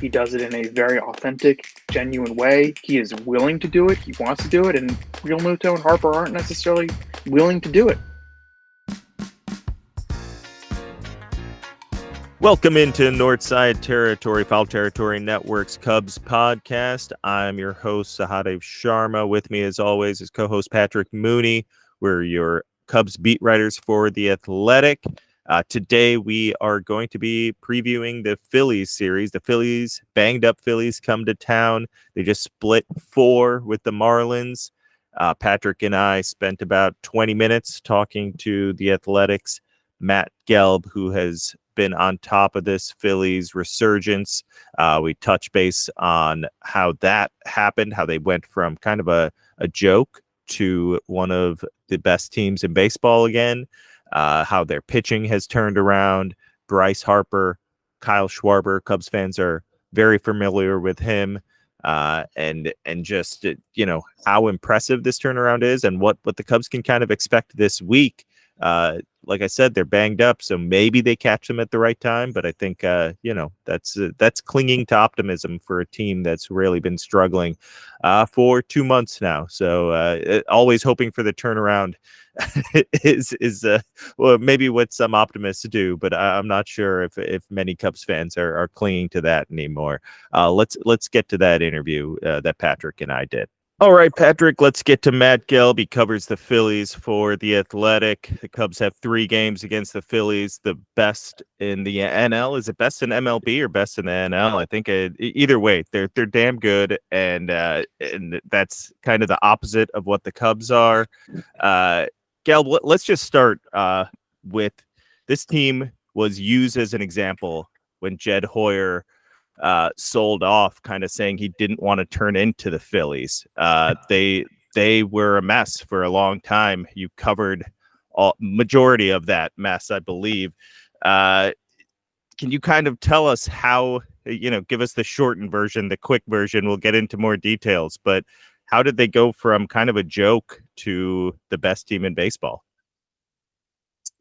He does it in a very authentic, genuine way. He is willing to do it. He wants to do it. And Realmuto and Harper aren't necessarily willing to do it. Welcome into Northside Territory, Foul Territory Network's Cubs podcast. I'm your host, Sahadev Sharma. With me, as always, is co-host Patrick Mooney. We're your Cubs beat writers for The Athletic. Today, we are going to be previewing the Phillies series. The Phillies, banged up Phillies, come to town. They just split 4 with the Marlins. Patrick and I spent about 20 minutes talking to The Athletic's Matt Gelb, who has been on top of this Phillies resurgence. We touch base on how that happened, how they went from kind of a joke to one of the best teams in baseball again, how their pitching has turned around. Bryce Harper, Kyle Schwarber, Cubs fans are very familiar with him, and just how impressive this turnaround is and what the Cubs can kind of expect this week. Like I said, they're banged up, so maybe they catch them at the right time. But I think, that's clinging to optimism for a team that's really been struggling for 2 months now. So always hoping for the turnaround is well, maybe what some optimists do, but I'm not sure if many Cubs fans are clinging to that anymore. Let's get to that interview that Patrick and I did. All right, Patrick, let's get to Matt Gelb. He covers the Phillies for The Athletic. The Cubs have 3 games against the Phillies, the best in the NL. Is it best in MLB or best in the NL? I think either way, they're damn good, and that's kind of the opposite of what the Cubs are. Gelb, let's just start with this team was used as an example when Jed Hoyer sold off, kind of saying he didn't want to turn into the Phillies. They were a mess for a long time. You covered majority of that mess, I believe. Can you kind of tell us how, give us the shortened version, the quick version? We'll get into more details, but how did they go from kind of a joke to the best team in baseball?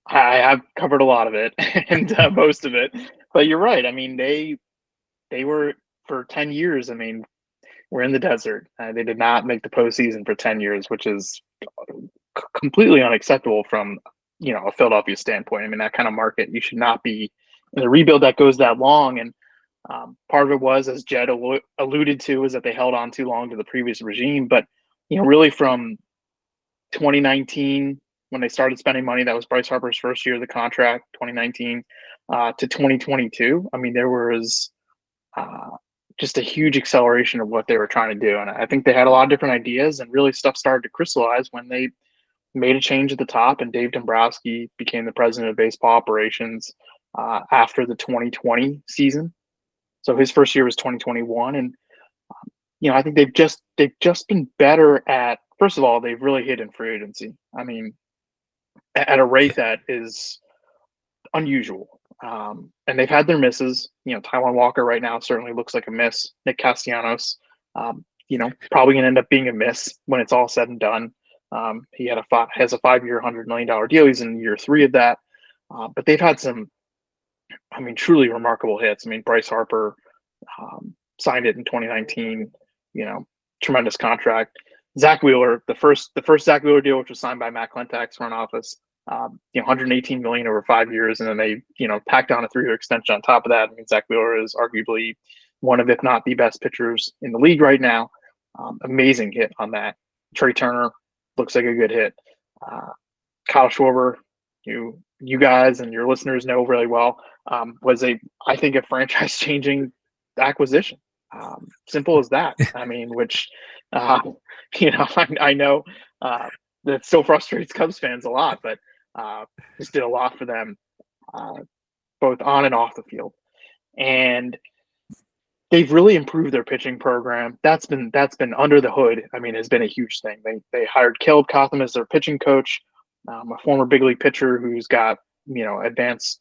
I have covered a lot of it and most of it, but you're right. I mean, they were for 10 years. I mean, we're in the desert. They did not make the postseason for 10 years, which is completely unacceptable from, a Philadelphia standpoint. I mean, that kind of market, you should not be in a rebuild that goes that long. And part of it was, as Jed alluded to, is that they held on too long to the previous regime. But, really from 2019, when they started spending money, that was Bryce Harper's first year of the contract, 2019 to 2022. I mean, there was just a huge acceleration of what they were trying to do. And I think they had a lot of different ideas, and really stuff started to crystallize when they made a change at the top and Dave Dombrowski became the president of baseball operations after the 2020 season. So his first year was 2021. And, I think they've just been better at, first of all, they've really hit in free agency. I mean, at a rate that is unusual. And they've had their misses. Taijuan Walker right now certainly looks like a miss. Nick Castellanos, probably going to end up being a miss when it's all said and done. He has a 5-year, $100 million deal. He's in year 3 of that. But they've had some, truly remarkable hits. I mean, Bryce Harper signed it in 2019. Tremendous contract. Zach Wheeler, the first Zach Wheeler deal, which was signed by Matt Klentak's front office. $118 million over 5 years, and then they, packed on a 3-year extension on top of that. I mean, Zach Wheeler is arguably one of, if not the best pitchers in the league right now. Amazing hit on that. Trey Turner looks like a good hit. Kyle Schwarber, you guys and your listeners know really well, was I think a franchise-changing acquisition. Simple as that. I mean, which, I know that still frustrates Cubs fans a lot, but just did a lot for them, both on and off the field. And they've really improved their pitching program. That's been under the hood. I mean, has been a huge thing. They hired Caleb Cotham as their pitching coach, a former big league pitcher who's got, advanced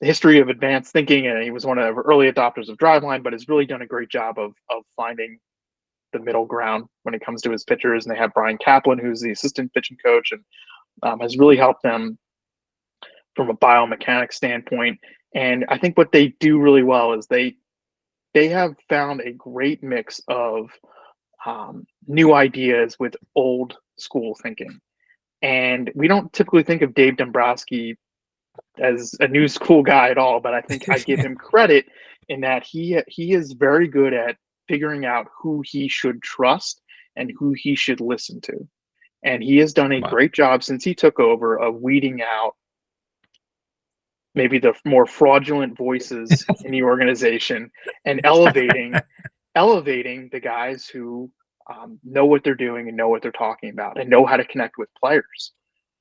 history of advanced thinking, and he was one of the early adopters of driveline, but has really done a great job of finding the middle ground when it comes to his pitchers. And they have Brian Kaplan, who's the assistant pitching coach, and has really helped them from a biomechanics standpoint. And I think what they do really well is they they have found a great mix of new ideas with old school thinking. And we don't typically think of Dave Dombrowski as a new school guy at all, but I think I give him credit in that he is very good at figuring out who he should trust and who he should listen to. And he has done a great job since he took over of weeding out maybe the more fraudulent voices in the organization and elevating the guys who know what they're doing and know what they're talking about and know how to connect with players.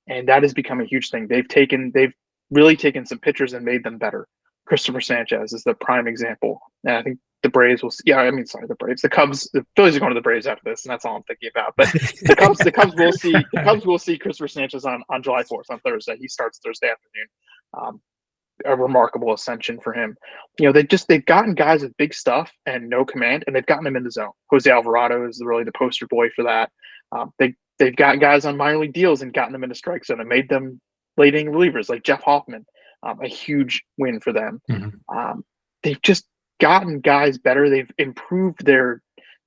And that has become a huge thing. They've really taken some pitchers and made them better. Christopher Sanchez is the prime example. And I think the Braves will see, the Braves. The Phillies are going to the Braves after this, and that's all I'm thinking about. But the Cubs will see Christopher Sanchez on July 4th, on Thursday. He starts Thursday afternoon. A remarkable ascension for him. They've gotten guys with big stuff and no command, and they've gotten them in the zone. Jose Alvarado is really the poster boy for that. They've got guys on minor league deals and gotten them into strike zone and made them late inning relievers like Jeff Hoffman. A huge win for them. Mm-hmm. They've just gotten guys better. They've improved their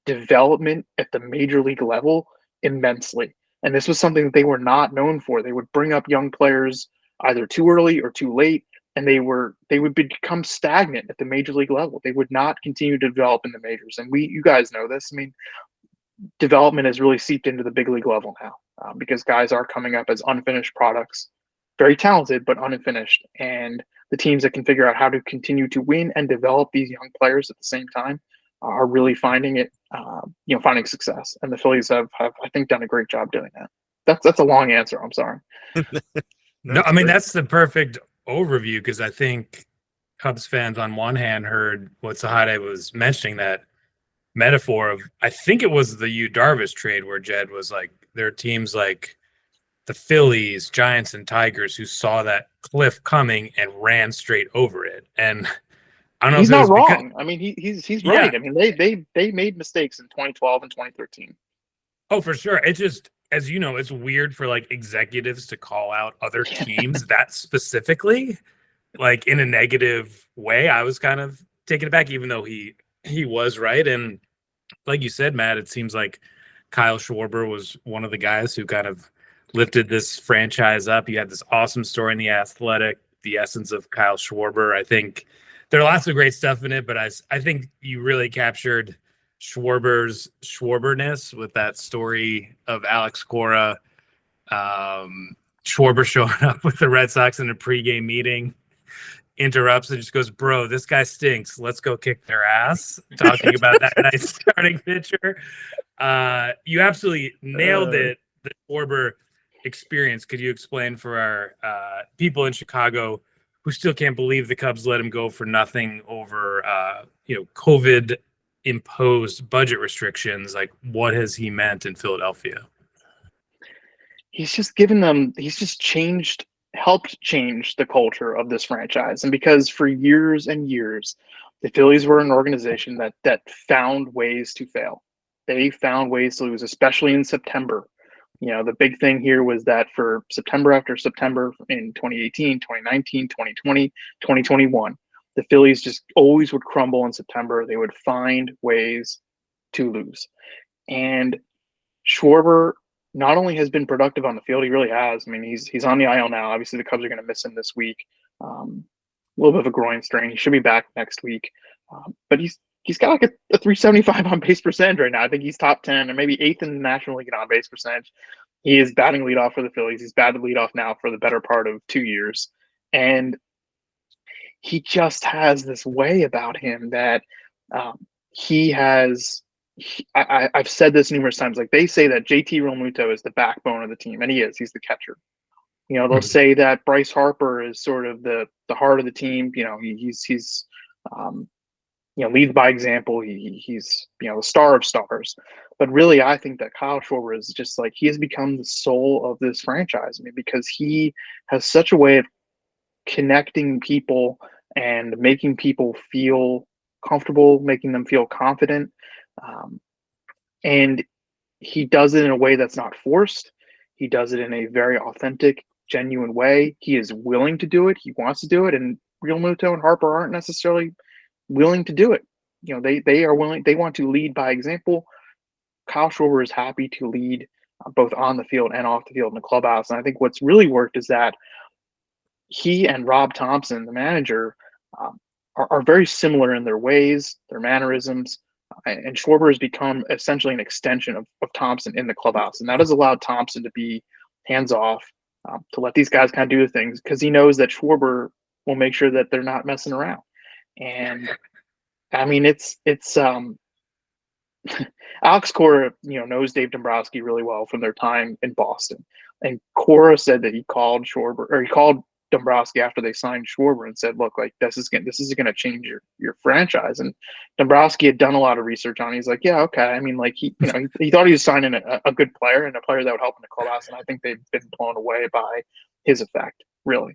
development at the major league level immensely. And this was something that they were not known for. They would bring up young players either too early or too late, and they would become stagnant at the major league level. They would not continue to develop in the majors. And you guys know this. I mean, development has really seeped into the big league level now because guys are coming up as unfinished products, very talented, but unfinished. And the teams that can figure out how to continue to win and develop these young players at the same time are really finding success. And the Phillies have I think, done a great job doing that. That's a long answer. I'm sorry. No, I mean, that's the perfect overview, because I think Cubs fans on one hand heard what Sahadev was mentioning, that metaphor of, I think it was the Yu Darvish trade where Jed was like, there are teams like the Phillies, Giants, and Tigers who saw that cliff coming and ran straight over it. And I don't know. He's not wrong. I mean, he's right. I mean, they made mistakes in 2012 and 2013. Oh, for sure. It's just, as you know, it's weird for like executives to call out other teams that specifically, like in a negative way. I was kind of taken aback, even though he was right. And like you said, Matt, it seems like Kyle Schwarber was one of the guys who kind of lifted this franchise up. You had this awesome story in The Athletic, The Essence of Kyle Schwarber. I think there are lots of great stuff in it, but I think you really captured Schwarber's Schwarberness with that story of Alex Cora. Schwarber showing up with the Red Sox in a pregame meeting, interrupts and just goes, "Bro, this guy stinks. Let's go kick their ass." Talking about that nice starting pitcher. You absolutely nailed it. The Schwarber experience. Could you explain for our people in Chicago who still can't believe the Cubs let him go for nothing over COVID imposed budget restrictions? Like, what has he meant in Philadelphia? He's just helped change the culture of this franchise. And because for years and years, the Phillies were an organization that found ways to fail. They found ways to lose, especially in September. The big thing here was that for September after September in 2018, 2019, 2020, 2021, the Phillies just always would crumble in September. They would find ways to lose. And Schwarber not only has been productive on the field, he really has. I mean, he's on the IL now. Obviously, the Cubs are going to miss him this week. A little bit of a groin strain. He should be back next week. But he's got like a 375 on base percentage right now. I think he's top 10 or maybe 8th in the National League in on base percentage. He is batting leadoff for the Phillies. He's batted leadoff now for the better part of 2 years. And he just has this way about him that I've said this numerous times. Like, they say that JT Realmuto is the backbone of the team, and he is. He's the catcher. They'll say that Bryce Harper is sort of the heart of the team. He's leads by example. He's the star of stars. But really, I think that Kyle Schwarber is just like, he has become the soul of this franchise. I mean, because he has such a way of connecting people and making people feel comfortable, making them feel confident. And he does it in a way that's not forced. He does it in a very authentic, genuine way. He is willing to do it. He wants to do it. And Realmuto and Harper aren't necessarily willing to do it. they are willing. They want to lead by example. Kyle Schwarber is happy to lead both on the field and off the field in the clubhouse. And I think what's really worked is that he and Rob Thompson, the manager, are very similar in their ways, their mannerisms. And Schwarber has become essentially an extension of Thompson in the clubhouse. And that has allowed Thompson to be hands off, to let these guys kind of do the things because he knows that Schwarber will make sure that they're not messing around. And I mean, it's Alex Cora, knows Dave Dombrowski really well from their time in Boston. And Cora said that he called Dombrowski after they signed Schwarber and said, "Look, like this is going to change your franchise." And Dombrowski had done a lot of research on it. He's like, "Yeah, okay." I mean, like he thought he was signing a good player and a player that would help in the clubhouse. And I think they've been blown away by his effect, really.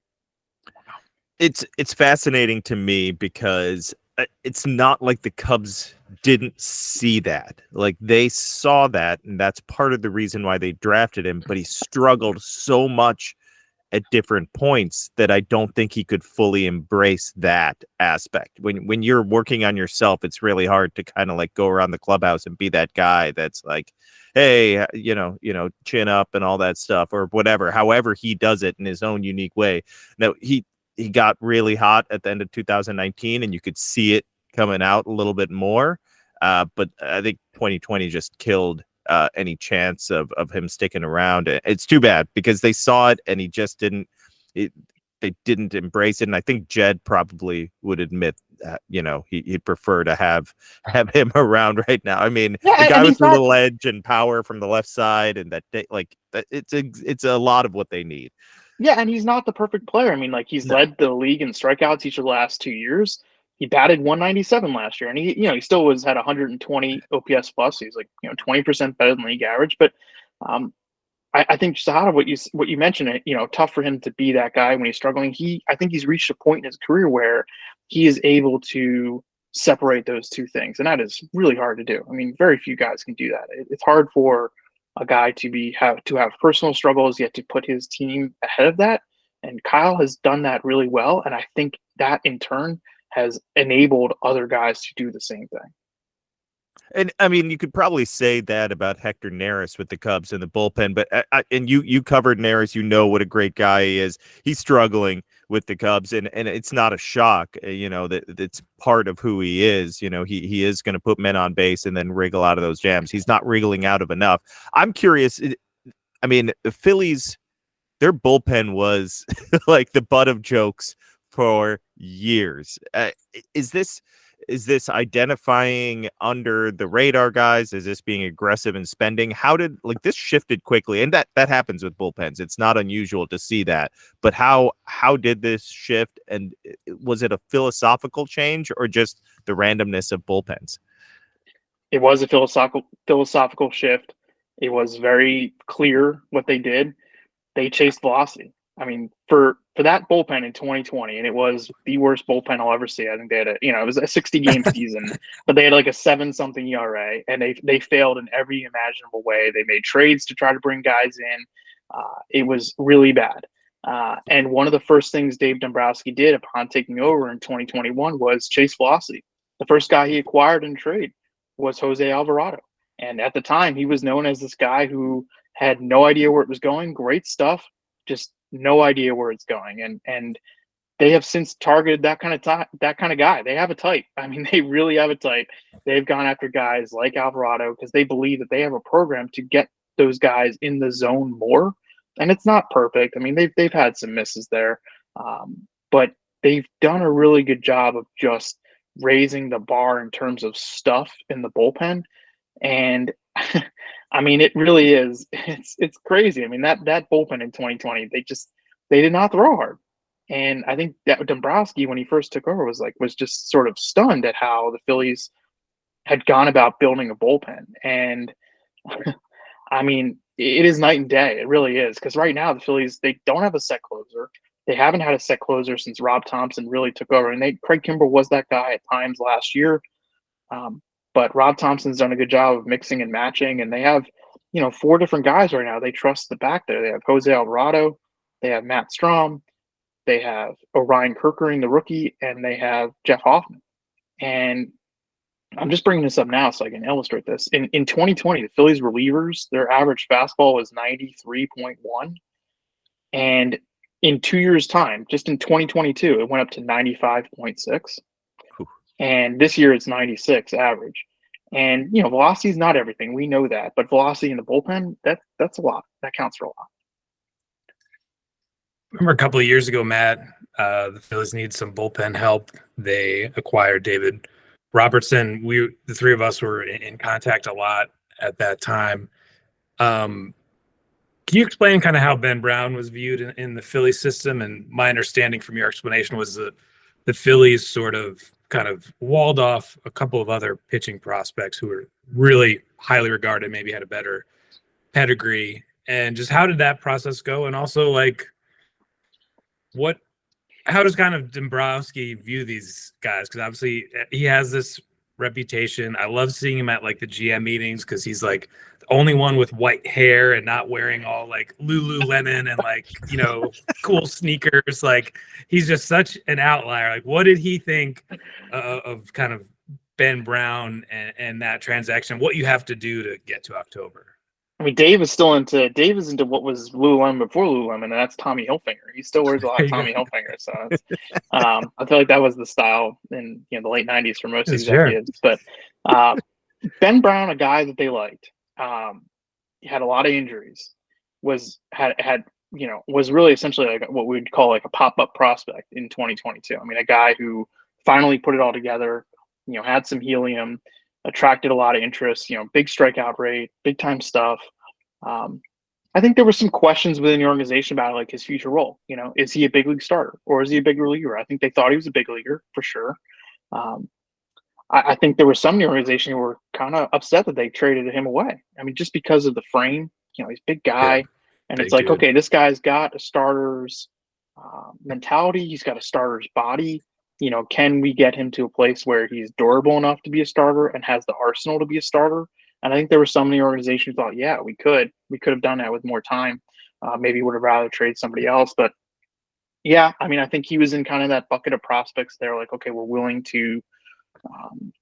It's fascinating to me because it's not like the Cubs didn't see that. Like they saw that, and that's part of the reason why they drafted him, but he struggled so much at different points that I don't think he could fully embrace that aspect. When you're working on yourself, it's really hard to kind of like go around the clubhouse and be that guy that's like, hey, chin up and all that stuff or whatever. However he does it in his own unique way. Now he got really hot at the end of 2019 and you could see it coming out a little bit more. But I think 2020 just killed any chance of him sticking around. It's too bad because they saw it and he just didn't embrace it. And I think Jed probably would admit that, he'd prefer to have him around right now. I mean, the guy with the little edge and power from the left side and it's a lot of what they need. Yeah, and he's not the perfect player. I mean, like he's led the league in strikeouts each of the last 2 years. He batted 197 last year, and he still had 120 OPS plus. He's like 20% better than league average. But I think Sahadev, what you mentioned, tough for him to be that guy when he's struggling. I think he's reached a point in his career where he is able to separate those two things, and that is really hard to do. I mean, very few guys can do that. It's hard for a guy to have personal struggles, yet to put his team ahead of that. And Kyle has done that really well. And I think that in turn has enabled other guys to do the same thing. And I mean, you could probably say that about Hector Neris with the Cubs in the bullpen, but and you covered Neris, what a great guy he is. He's struggling with the Cubs, and it's not a shock, that it's part of who he is. He is going to put men on base and then wriggle out of those jams. He's not wriggling out of enough. I'm curious. I mean, the Phillies, their bullpen was like the butt of jokes for years. Is this identifying under the radar guys? Is this being aggressive in spending? How did this shifted quickly? And that happens with bullpens. It's not unusual to see that. But how did this shift? And was it a philosophical change or just the randomness of bullpens? It was a philosophical shift. It was very clear what they did. They chased velocity. I mean, for that bullpen in 2020, and it was the worst bullpen I'll ever see. I think they had it was a 60-game season, but they had like a 7-something ERA, and they failed in every imaginable way. They made trades to try to bring guys in. It was really bad. And one of the first things Dave Dombrowski did upon taking over in 2021 was chase velocity. The first guy he acquired in trade was Jose Alvarado. And at the time, he was known as this guy who had no idea where it was going. Great stuff, just no idea where it's going. And they have since targeted that kind of guy. They have a type. I mean, they really have a type. They've gone after guys like Alvarado because they believe that they have a program to get those guys in the zone more. And it's not perfect. I mean, they've had some misses there, but they've done a really good job of just raising the bar in terms of stuff in the bullpen. And I mean, it really is. It's crazy. I mean, that bullpen in 2020, they did not throw hard. And I think that Dombrowski, when he first took over, was just sort of stunned at how the Phillies had gone about building a bullpen. And I mean, it is night and day. It really is. Because right now the Phillies, they don't have a set closer. They haven't had a set closer since Rob Thompson really took over. And Craig Kimbrell was that guy at times last year. But Rob Thompson's done a good job of mixing and matching, and they have, 4 different guys right now. They trust the back there. They have Jose Alvarado, they have Matt Strom, they have Orion Kerkering, the rookie, and they have Jeff Hoffman. And I'm just bringing this up now so I can illustrate this. In 2020, the Phillies relievers, their average fastball was 93.1. And in 2 years' time, just in 2022, it went up to 95.6. And this year it's 96 average. And velocity is not everything. We know that, but velocity in the bullpen, that's a lot. That counts for a lot. Remember a couple of years ago, Matt, the Phillies need some bullpen help. They acquired David Robertson. The three of us were in contact a lot at that time. Can you explain kind of how Ben Brown was viewed in the Phillies system? And my understanding from your explanation was that the Phillies sort of kind of walled off a couple of other pitching prospects who were really highly regarded, maybe had a better pedigree. And just how did that process go? And also, like, how does kind of Dombrowski view these guys? Because obviously he has this reputation. I love seeing him at like the GM meetings because he's like the only one with white hair and not wearing all like Lululemon and like, cool sneakers. Like he's just such an outlier. Like what did he think of kind of Ben Brown and that transaction? What you have to do to get to October? I mean, Dave is into what was Lululemon before Lululemon, and that's Tommy Hilfiger. He still wears a lot of Tommy Hilfiger. So it's, I feel like that was the style in the late 90s for most executives. Sure. But Ben Brown, a guy that they liked, he had a lot of injuries, was really essentially like what we would call like a pop-up prospect in 2022. I mean, a guy who finally put it all together, had some helium, attracted a lot of interest, big strikeout rate, big time stuff. I think there were some questions within the organization about like his future role. Is he a big league starter or is he a big reliever? I think they thought he was a big leaguer for sure. I think there was some in the organization who were kind of upset that they traded him away. I mean, just because of the frame, he's a big guy, and it's like, dude. Okay, this guy's got a starter's mentality. He's got a starter's body. Can we get him to a place where he's durable enough to be a starter and has the arsenal to be a starter? And I think there were some in the organization who thought, yeah, we could have done that with more time. Maybe would have rather trade somebody else. But yeah, I mean, I think he was in kind of that bucket of prospects. They're like, okay, we're willing to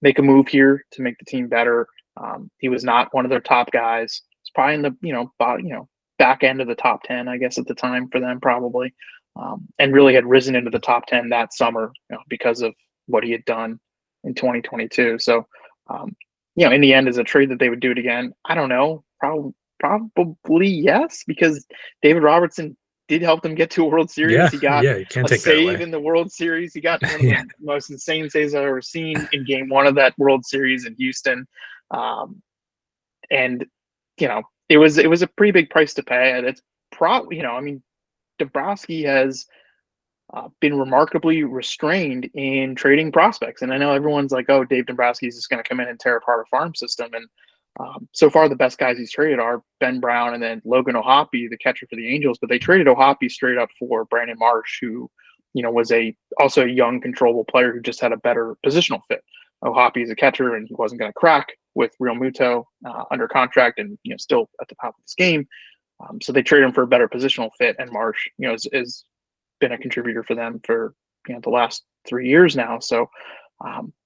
make a move here to make the team better. He was not one of their top guys. It's probably in the back end of the top 10, I guess, at the time for them probably. And really had risen into the top 10 that summer, because of what he had done in 2022. So, in the end, is a trade that they would do it again? I don't know. Probably yes, because David Robertson did help them get to a World Series. Yeah, he got you can't take save that away. In the World Series. He got one of the most insane saves I've ever seen in Game 1 of that World Series in Houston. And it was a pretty big price to pay. It's Dombrowski has been remarkably restrained in trading prospects. And I know everyone's like, oh, Dave Dombrowski is just going to come in and tear apart a farm system. And so far, the best guys he's traded are Ben Brown and then Logan O'Hoppe, the catcher for the Angels. But they traded O'Hoppe straight up for Brandon Marsh, who, was also a young, controllable player who just had a better positional fit. O'Hoppe is a catcher, and he wasn't going to crack with Real Muto under contract and, still at the top of his game. So they traded him for a better positional fit, and Marsh, is been a contributor for them for the last 3 years now. So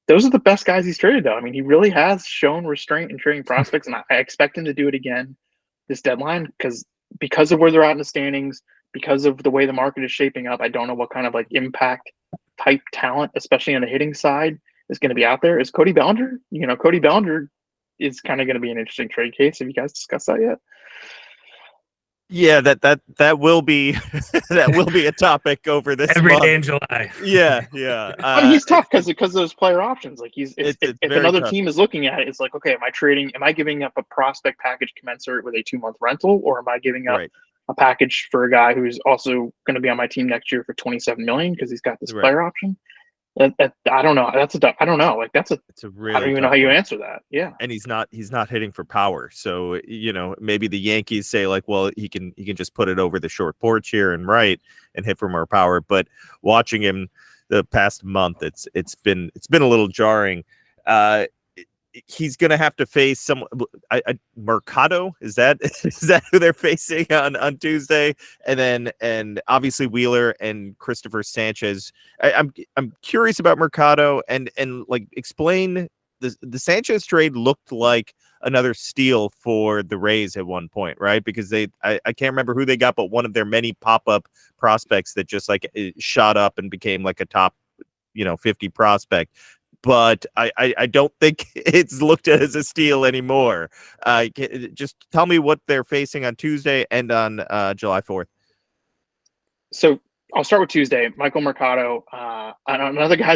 those are the best guys he's traded, though. I mean, he really has shown restraint in trading prospects, and I expect him to do it again this deadline because of where they're at in the standings, because of the way the market is shaping up. I don't know what kind of like impact type talent, especially on the hitting side, is going to be out there. Is Cody Bellinger? Cody Bellinger is kind of going to be an interesting trade case. Have you guys discussed that yet? Yeah, that will be that will be a topic over this every month. Day in July. Yeah. I mean, he's tough because of those player options. Like if another tough. team is looking at it, it's like, okay, am I giving up a prospect package commensurate with a 2-month rental, or am I giving up a package for a guy who's also going to be on my team next year for $27 million because he's got this player option? I don't know. I don't know. Like it's a really I don't even know how you answer that. Yeah. And he's not hitting for power. So, maybe the Yankees say like, well, he can just put it over the short porch here and and hit for more power. But watching him the past month, it's been a little jarring. He's going to have to face some Mercado. Is that who they're facing on Tuesday? And obviously Wheeler and Christopher Sanchez. I'm curious about Mercado and like explain the Sanchez trade looked like another steal for the Rays at one point, right? Because I can't remember who they got, but one of their many pop-up prospects that just like shot up and became like a top 50 prospect. But I don't think it's looked at as a steal anymore. Just tell me what they're facing on Tuesday and on July 4th. So I'll start with Tuesday. Michael Mercado, another guy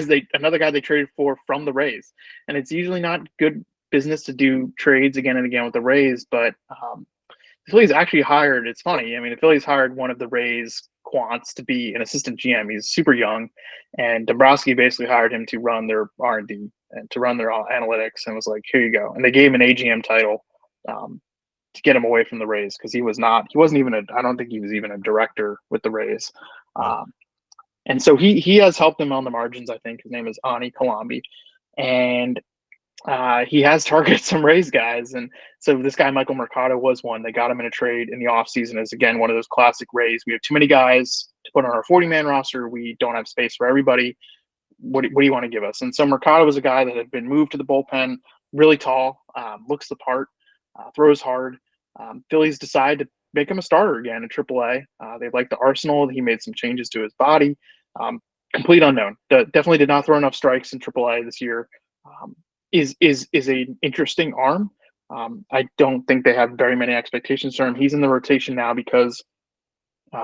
they traded for from the Rays, and it's usually not good business to do trades again and again with the Rays, but the Phillies actually hired. It's funny. I mean, the Phillies hired one of the Rays quants to be an assistant GM. He's super young, and Dombrowski basically hired him to run their R&D and to run their analytics, and was like, "Here you go." And they gave him an AGM title to get him away from the Rays because he wasn't even I don't think he was even a director with the Rays. And so he has helped them on the margins. I think his name is Ani Kalambi, and he has targeted some Rays guys. And so this guy, Michael Mercado, was one. They got him in a trade in the offseason as, again, one of those classic Rays. We have too many guys to put on our 40-man roster. We don't have space for everybody. What do you want to give us? And so Mercado was a guy that had been moved to the bullpen, really tall, looks the part, throws hard. Phillies decide to make him a starter again in AAA. They like the arsenal. He made some changes to his body. Complete unknown. Definitely did not throw enough strikes in AAA this year. Is an interesting arm. I don't think they have very many expectations for him. He's in the rotation now because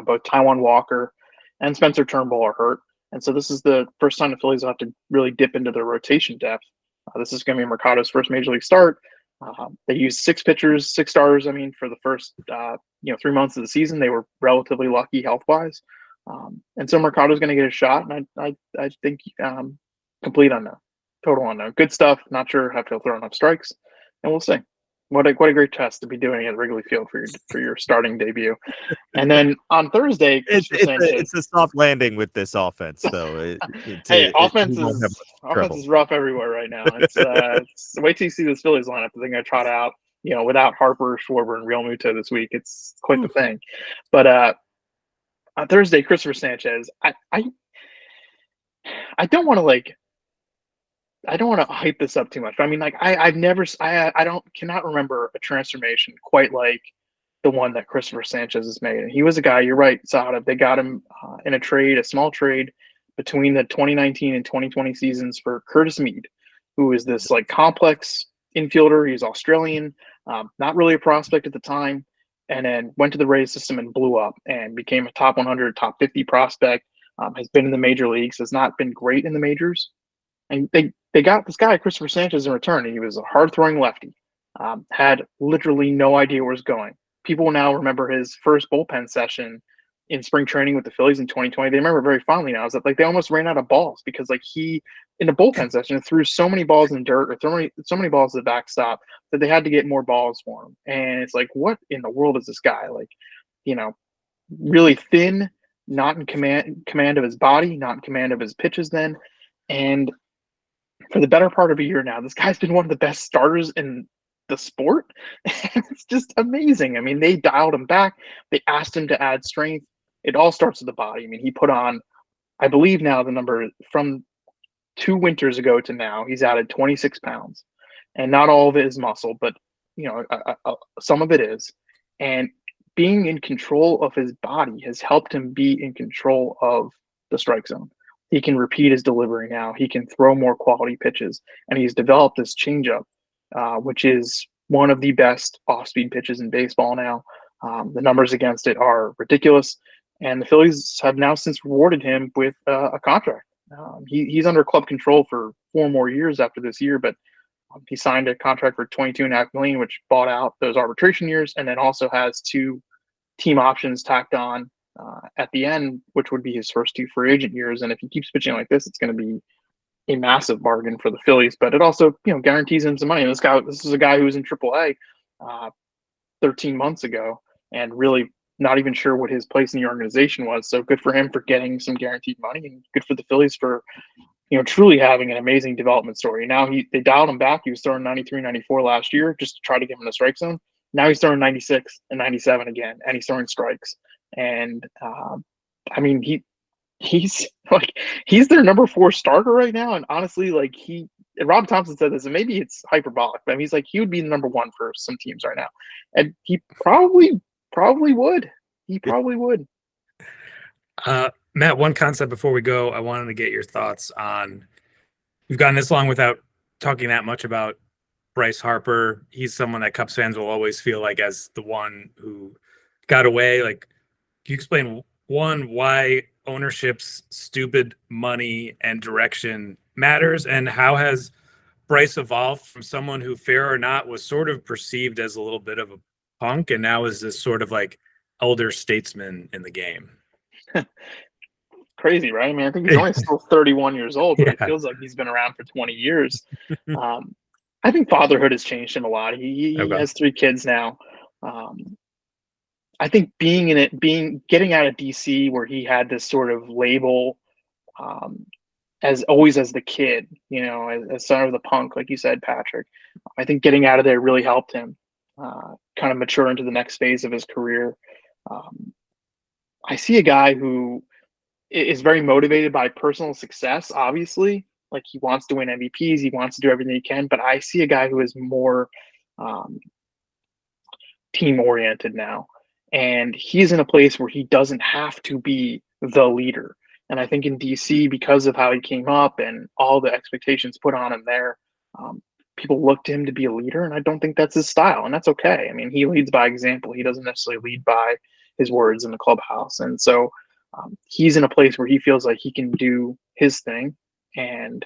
both Taijuan Walker and Spencer Turnbull are hurt. And so this is the first time the Phillies will have to really dip into their rotation depth. This is going to be Mercado's first major league start. They used 6 pitchers, 6 starters. I mean, for the first 3 months of the season, they were relatively lucky health-wise. And so Mercado's going to get a shot, and I think complete unknown. Total unknown. Good stuff. Not sure how to throw enough strikes, and we'll see. What a great test to be doing at Wrigley Field for your starting debut. And then on Thursday, it's a soft landing with this offense, though. Offense is rough everywhere right now. It's wait till you see this Phillies lineup. They're going to trot out, without Harper, Schwarber, and Real Muto this week. It's quite the thing. But on Thursday, Christopher Sanchez. I don't want to I don't want to hype this up too much. But I mean, I cannot remember a transformation quite like the one that Christopher Sanchez has made. And he was a guy, you're right, Sahadev. They got him in a small trade between the 2019 and 2020 seasons for Curtis Mead, who is this complex infielder. He's Australian, not really a prospect at the time, and then went to the Rays system and blew up and became a top 100, top 50 prospect. Has been in the major leagues, has not been great in the majors. And they got this guy, Christopher Sanchez, in return. And he was a hard-throwing lefty, had literally no idea where he was going. People now remember his first bullpen session in spring training with the Phillies in 2020. They remember very fondly now. Is that they almost ran out of balls because he, in the bullpen session, threw so many balls in dirt or so many balls to the backstop that they had to get more balls for him. And it's what in the world is this guy? Really thin, not in command of his body, not in command of his pitches then. And for the better part of a year now, this guy's been one of the best starters in the sport. It's just amazing. I mean, they dialed him back. They asked him to add strength. It all starts with the body. I mean, he put on, I believe now the number from 2 winters ago to now, he's added 26 pounds. And not all of it is muscle, but, some of it is. And being in control of his body has helped him be in control of the strike zone. He can repeat his delivery now. He can throw more quality pitches. And he's developed this changeup, which is one of the best off-speed pitches in baseball now. The numbers against it are ridiculous. And the Phillies have now since rewarded him with a contract. He's under club control for 4 more years after this year, but he signed a contract for $22.5 million, which bought out those arbitration years, and then also has 2 team options tacked on at the end, which would be his first 2 free agent years. And if he keeps pitching like this, it's going to be a massive bargain for the Phillies. But it also, guarantees him some money. And this is a guy who was in AAA 13 months ago, and really not even sure what his place in the organization was. So good for him for getting some guaranteed money, and good for the Phillies for, truly having an amazing development story. Now they dialed him back. He was throwing 93, 94 last year just to try to get him in the strike zone. Now he's throwing 96 and 97 again, and he's throwing strikes. And I mean, he's their number 4 starter right now. And honestly, Rob Thompson said this, and maybe it's hyperbolic, but he's like, he would be the number one for some teams right now. And he probably would. He probably would. Matt, one concept before we go, I wanted to get your thoughts on, we've gotten this long without talking that much about Bryce Harper. He's someone that Cubs fans will always feel like as the one who got away. Like, can you explain, one, why ownership's stupid money and direction matters, and how has Bryce evolved from someone who, fair or not, was sort of perceived as a little bit of a punk, and now is this sort of like elder statesman in the game? Crazy, right? I mean, I think he's only still 31 years old, but it Yeah. feels like he's been around for 20 years. I think fatherhood has changed him a lot. He has 3 kids now. I think getting out of DC, where he had this sort of label, as the kid, as son of the punk, like you said, Patrick. I think getting out of there really helped him kind of mature into the next phase of his career. I see a guy who is very motivated by personal success, obviously. Like, he wants to win MVPs, he wants to do everything he can, but I see a guy who is more team oriented now. And he's in a place where he doesn't have to be the leader. And I think in DC, because of how he came up and all the expectations put on him there, people look to him to be a leader, and I don't think that's his style, and that's okay. I mean, he leads by example. He doesn't necessarily lead by his words in the clubhouse. And so he's in a place where he feels like he can do his thing, and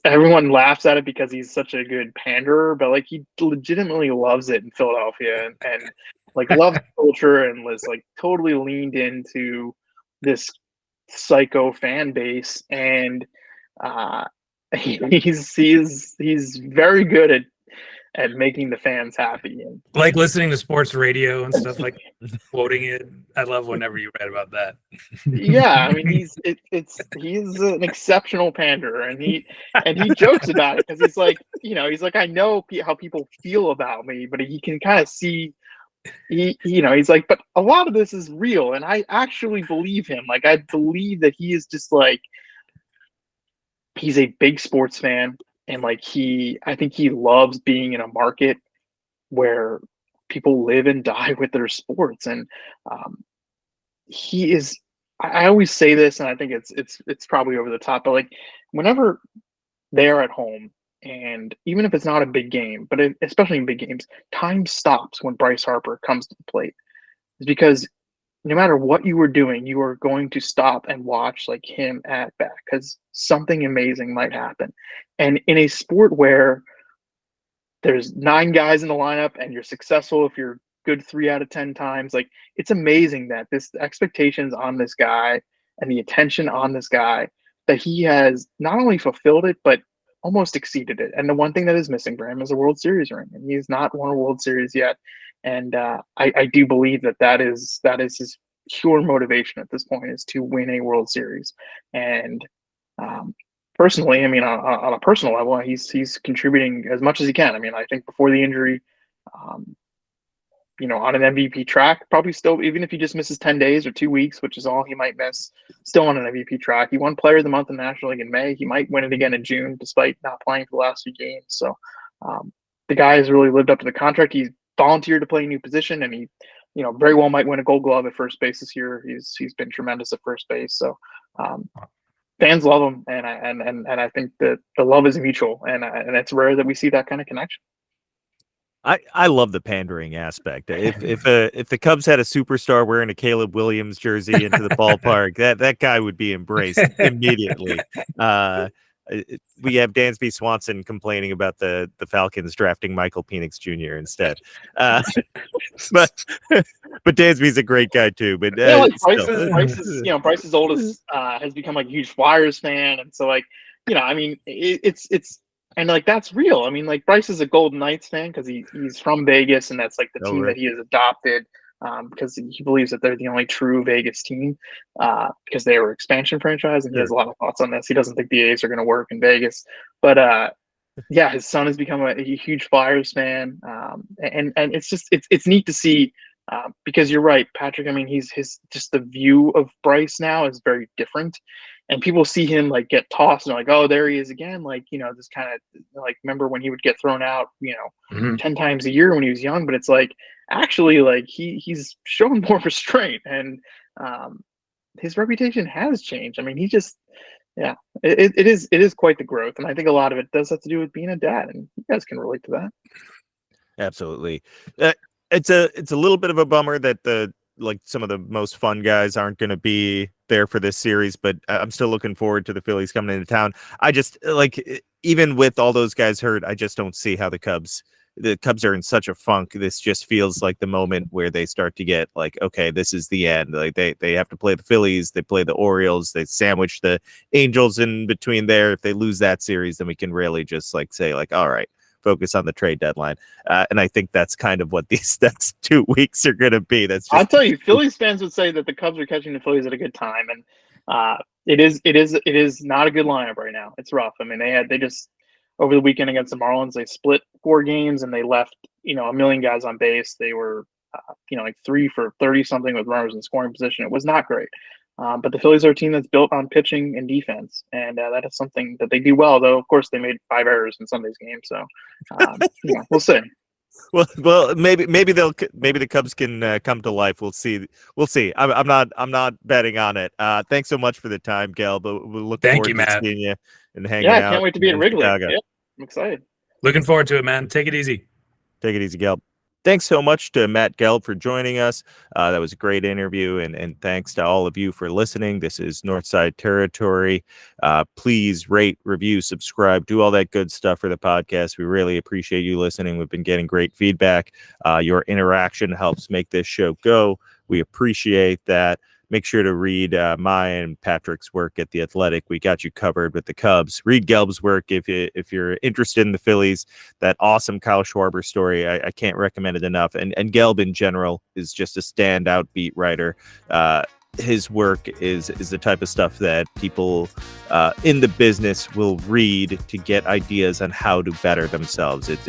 everyone laughs at it because he's such a good panderer, but like, he legitimately loves it in Philadelphia, and like loves culture, and was like totally leaned into this psycho fan base. And he's very good at making the fans happy, and Like listening to sports radio and stuff, like quoting it. I love whenever you read about that. yeah, I mean, he's an exceptional panderer, and he jokes about it because he's like, I know how people feel about me, but he can kind of see, he's like, but a lot of this is real, and I actually believe him. Like, I believe that he is just like, he's a big sports fan, and like, I think he loves being in a market where people live and die with their sports. And he is, I always say this, and I think it's probably over the top, but like, whenever they're at home, and even if it's not a big game, but especially in big games, time stops when Bryce Harper comes to the plate. It's because no matter what you were doing, you are going to stop and watch like him at bat, because something amazing might happen. And in a sport where there's 9 guys in the lineup and you're successful if you're good 3 out of 10 times, like, it's amazing that the expectations on this guy and the attention on this guy, that he has not only fulfilled it, but almost exceeded it. And the one thing that is missing for him is a World Series ring, and he's not won a World Series yet. And I do believe that is his pure motivation at this point, is to win a World Series. And personally, I mean, on a personal level, he's contributing as much as he can. I mean, I think before the injury, on an MVP track, probably still, even if he just misses 10 days or 2 weeks, which is all he might miss, still on an MVP track. He won Player of the Month in the National League in May. He might win it again in June, despite not playing for the last few games. So the guy has really lived up to the contract. He's volunteered to play a new position, and he, very well might win a Gold Glove at first base this year. He's been tremendous at first base. So fans love him, and I think that the love is mutual, and it's rare that we see that kind of connection. I love the pandering aspect. If the Cubs had a superstar wearing a Caleb Williams jersey into the ballpark, that guy would be embraced immediately. We have B Swanson complaining about the Falcons drafting Michael Penix Jr. instead. But Dansby's a great guy too. But Bryce's oldest has become like a huge Flyers fan, and so like, I mean, it's and like, that's real. I mean, like, Bryce is a Golden Knights fan because he's from Vegas, and that's like the team that he has adopted, because he believes that they're the only true Vegas team, because they were expansion franchise, and he has a lot of thoughts on this. He doesn't think the A's are going to work in Vegas, but yeah, his son has become a huge Flyers fan, and it's just it's neat to see, because you're right, Patrick. I mean, just the view of Bryce now is very different. and people see him like get tossed and like, oh, there he is again. Like, this kind of like, remember when he would get thrown out, 10 times a year when he was young, but it's like, actually, like he's shown more restraint, and his reputation has changed. I mean, he just, yeah, it is quite the growth. And I think a lot of it does have to do with being a dad, and you guys can relate to that. Absolutely. It's a little bit of a bummer that some of the most fun guys aren't going to be there for this series, but I'm still looking forward to the Phillies coming into town. I just even with all those guys hurt, I just don't see how the Cubs are in such a funk. This just feels like the moment where they start to get like, okay, this is the end. Like they have to play the Phillies, they play the Orioles, they sandwich the Angels in between there. If they lose that series, then we can really just like say like, all right, focus on the trade deadline. And I think that's kind of what these next 2 weeks are going to be. I'll tell you, Phillies fans would say that the Cubs are catching the Phillies at a good time. And it is not a good lineup right now. It's rough. I mean, they just, over the weekend against the Marlins, they split 4 games and they left, a million guys on base. They were, like 3 for 30 something with runners in scoring position. It was not great. But the Phillies are a team that's built on pitching and defense, and that is something that they do well. Though, of course, they made 5 errors in Sunday's game, so we'll see. Well, maybe the Cubs can come to life. We'll see. I'm not betting on it. Thanks so much for the time, Gelb. We'll look forward to seeing you and hanging out. Yeah, I can't wait to be at Wrigley. Yeah, I'm excited. Looking forward to it, man. Take it easy. Take it easy, Gelb. Thanks so much to Matt Gelb for joining us. That was a great interview, and thanks to all of you for listening. This is Northside Territory. Please rate, review, subscribe, do all that good stuff for the podcast. We really appreciate you listening. We've been getting great feedback. Your interaction helps make this show go. We appreciate that. Make sure to read my and Patrick's work at The Athletic. We got you covered with the Cubs. Read Gelb's work if you're interested in the Phillies. That awesome Kyle Schwarber story, I can't recommend it enough. And Gelb in general is just a standout beat writer. His work is the type of stuff that people in the business will read to get ideas on how to better themselves. He's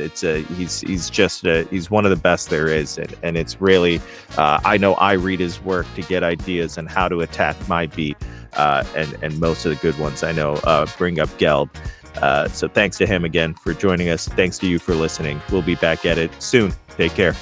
one of the best there is, and it's really I know I read his work to get ideas on how to attack my beat, and most of the good ones I know bring up Gelb. So thanks to him again for joining us. Thanks to you for listening. We'll be back at it soon. Take care.